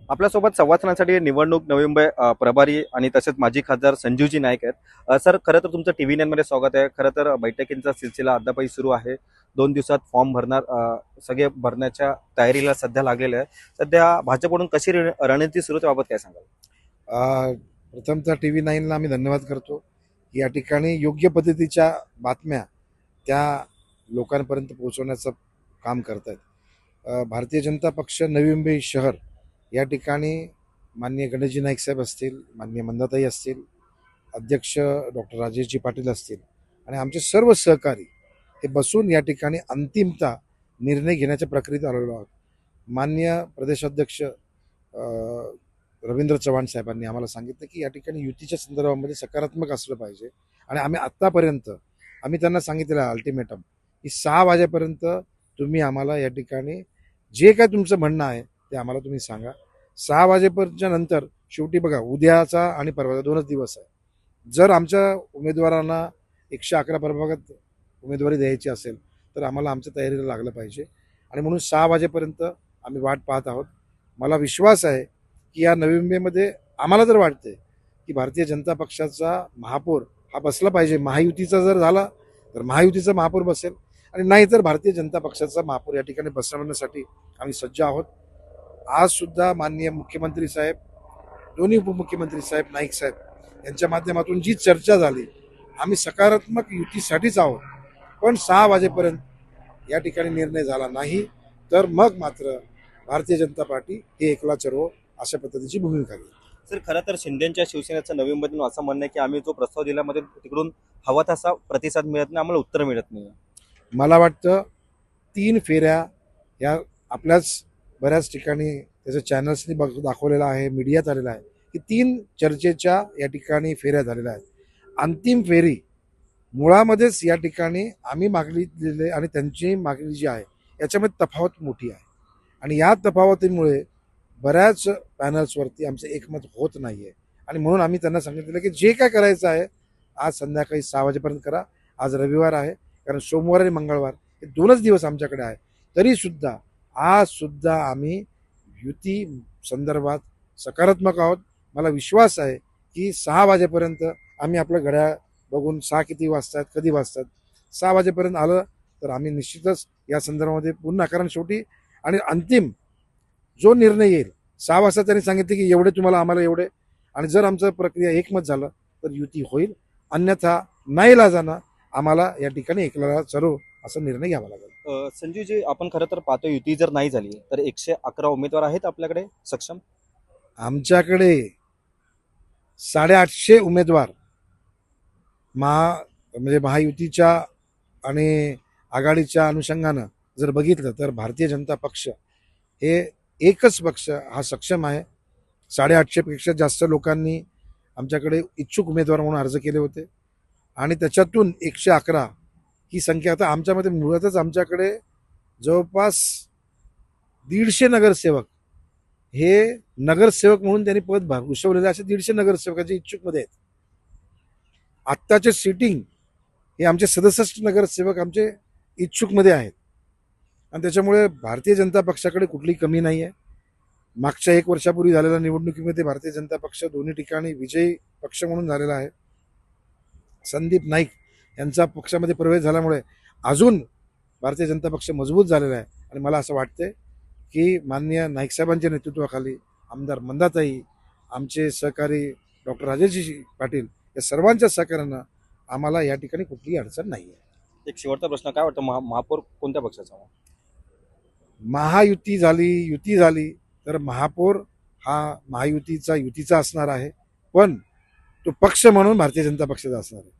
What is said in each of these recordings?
आपल्यासोबत संवाद साधण्यासाठी निवडणूक नवी मुंबई प्रभारी आणि तसेच माजी खासदार संजीवजी नाईक आहेत. सर, खरं तर तुमचं टीव्ही 9 मध्ये स्वागत आहे. खरं तर बैठकींचा सिलसिला अद्यापही सुरू आहे. 2 दिवसात फॉर्म भरणार, सगळे भरण्याच्या तयारीला सध्या लागलेले आहे. सध्या भाजपकडून कशी रणनीती सुरू त्याबाबत काय सांगाल? प्रथमतः TV 9ला आम्ही धन्यवाद करतो. या ठिकाणी योग्य पद्धतीच्या बातम्या त्या लोकांपर्यंत पोहोचवण्याचं काम करत आहेत. भारतीय जनता पक्ष नवी मुंबई शहर या ठिकाणी माननीय गणेशजी नाईक साहेब असतील, माननीय मंदाताई असतील, अध्यक्ष डॉक्टर राजेशजी पाटील असतील आणि आमचे सर्व सहकारी हे बसून या ठिकाणी अंतिमता निर्णय घेण्याच्या प्रक्रियेत आलेलो आहोत. माननीय प्रदेशाध्यक्ष रवींद्र चव्हाण साहेबांनी आम्हाला सांगितलं की या ठिकाणी युतीच्या संदर्भामध्ये सकारात्मक असलं पाहिजे आणि आम्ही आत्तापर्यंत त्यांना सांगितलेलं आहे अल्टिमेटम की 6 वाजेपर्यंत तुम्ही आम्हाला या ठिकाणी जे काय तुमचं म्हणणं आहे ते आम्हाला तुम्ही सांगा. 6 वाजेपर्यंतच्या नंतर शेवटी बघा, उद्याचा आणि परवाचा 2च दिवस आहे. जर आमच्या उमेदवारांना 111 प्रभागात उमेदवारी द्यायची असेल तर आम्हाला आमच्या तयारीला लागलं पाहिजे आणि म्हणून 6 वाजेपर्यंत आम्ही वाट पाहत आहोत. मला विश्वास आहे की या नवी मुंबईमध्ये आम्हाला जर वाटते की भारतीय जनता पक्षाचा महापौर हा बसला पाहिजे, महायुतीचा जर झाला तर महायुतीचा महापौर बसेल आणि नाहीतर भारतीय जनता पक्षाचा महापौर या ठिकाणी बसवण्यासाठी आम्ही सज्ज आहोत. आज सुद्धा माननीय मुख्यमंत्री साहेब, दोन्ही उपमुख्यमंत्री साहेब, नाईक साहेब यांच्या माध्यमातून जी चर्चा झाली, आम्ही सकारात्मक युतीसाठीच आहोत. पण 6 वाजेपर्यंत या ठिकाणी निर्णय झाला नाही तर मग मात्र भारतीय जनता पार्टी हे एकला चरो अशा पद्धतीची भूमिका घेईल. सर, खरं तर शिंदेच्या शिवसेनेचं नवी मुंबईतून असं म्हणणं आहे की आम्ही जो प्रस्ताव दिल्यामध्ये तिकडून हवा तसा प्रतिसाद मिळत नाही, आम्हाला उत्तर मिळत नाही. मला वाटतं 3 फेऱ्या या आपल्याच बऱ्याच ठिकाणी त्याचं चॅनल्सनी दाखवलेलं आहे, मीडियात आलेलं आहे की 3 चर्चेच्या या ठिकाणी फेऱ्या झालेल्या आहेत. अंतिम फेरी मुळामध्येच या ठिकाणी आम्ही मागलेले आणि त्यांची मागणी जी आहे याच्यामध्ये तफावत मोठी आहे आणि या तफावतीमुळे बऱ्याच पॅनल्सवरती आमचं एकमत होत नाही आहे आणि म्हणून आम्ही त्यांना सांगितलेलं की जे काय करायचं आहे आज संध्याकाळी 6 वाजेपर्यंत करा. आज रविवार आहे, कारण सोमवार आणि मंगळवार हे 2च दिवस आमच्याकडे आहे. तरीसुद्धा आजसुद्धा आम्ही युती संदर्भात सकारात्मक आहोत. मला विश्वास आहे की 6 वाजेपर्यंत आम्ही आपलं घड्याळ बघून 6 किती वाजतात, कधी वाजतात, 6 वाजेपर्यंत आलं तर आम्ही निश्चितच या संदर्भामध्ये पुन्हा, कारण शेवटी आणि अंतिम जो निर्णय येईल 6 वाजता त्यांनी सांगितले की एवढे तुम्हाला, आम्हाला एवढे, आणि जर आमचं प्रक्रिया एकमत झालं तर युती होईल, अन्यथा नाईलाजानं आम्हाला या ठिकाणी एकला चरो असा निर्णय घ्यावा लागेल. संजीवजी, आपण खरं तर पाहतो युती जर नाही झाली तर 111 उमेदवार आहेत आपल्याकडे सक्षम. आमच्याकडे 850 उमेदवार म्हणजे महायुतीच्या आणि आघाडीच्या अनुषंगानं जर बघितलं तर भारतीय जनता पक्ष हे एकच पक्ष हा सक्षम आहे. 850 पेक्षा जास्त लोकांनी आमच्याकडे इच्छुक उमेदवार म्हणून अर्ज केले होते आणि त्याच्यातून 111 ही संख्या. आता आमच्यामध्ये मुळातच आमच्याकडे जवळपास 150 नगरसेवक हे नगरसेवक म्हणून त्यांनी पद भूषवलेले असे 150 नगरसेवकांचे इच्छुकमध्ये आहेत. आत्ताचे सिटिंग हे आमचे 67 नगरसेवक आमचे इच्छुकमध्ये आहेत आणि त्याच्यामुळे भारतीय जनता पक्षाकडे कुठली कमी नाही आहे. मागच्या 1 वर्षापूर्वी झालेल्या निवडणुकीमध्ये भारतीय जनता पक्ष दोन्ही ठिकाणी विजयी पक्ष म्हणून झालेला आहे. संदीप नाईक यांचा पक्षामध्ये प्रवेश झाल्यामुळे अजून भारतीय जनता पक्ष मजबूत झालेला आहे आणि मला असं वाटते की माननीय नाईक साहेबांच्या नेतृत्वाखाली आमदार मंदाताई, आमचे सहकारी डॉक्टर राजेशजी पाटील या सर्वांच्या सहकार्यानं आम्हाला या ठिकाणी कुठलीही अडचण नाही आहे. एक शेवटचा प्रश्न, काय वाटतं महापौर कोणत्या पक्षाचा? महायुती झाली, युती झाली तर महापौर हा युतीचा असणार आहे, पण तो पक्ष म्हणून भारतीय जनता पक्षाचा असणार आहे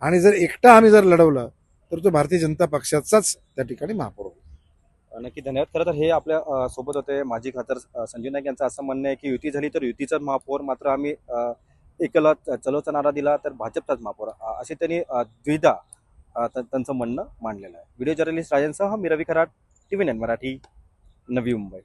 आणि जर एकटा आम्ही जर लढवलं तर तो भारतीय जनता पक्षाचाच त्या ठिकाणी महापौर होईल. नक्की, धन्यवाद. खरं तर हे आपल्या सोबत होते माजी खासदार संजय नाईक यांचं असं म्हणणं आहे की युती झाली तर युतीचाच महापौर, मात्र आम्ही एकला चलोचा नारा दिला तर भाजपचाच महापौर, असे त्यांनी द्विधा त्यांचं म्हणणं मांडलेलं आहे. व्हिडिओ जर्नलिस्ट राजनसह मी रवी खराट, TV 9 मराठी, नवी मुंबई.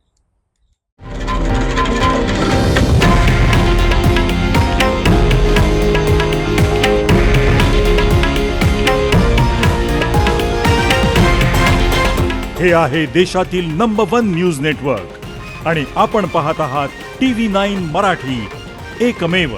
हे आहे देशातील नंबर 1 न्यूज नेटवर्क आणि आपण पाहत आहात TV9 मराठी, एकमेव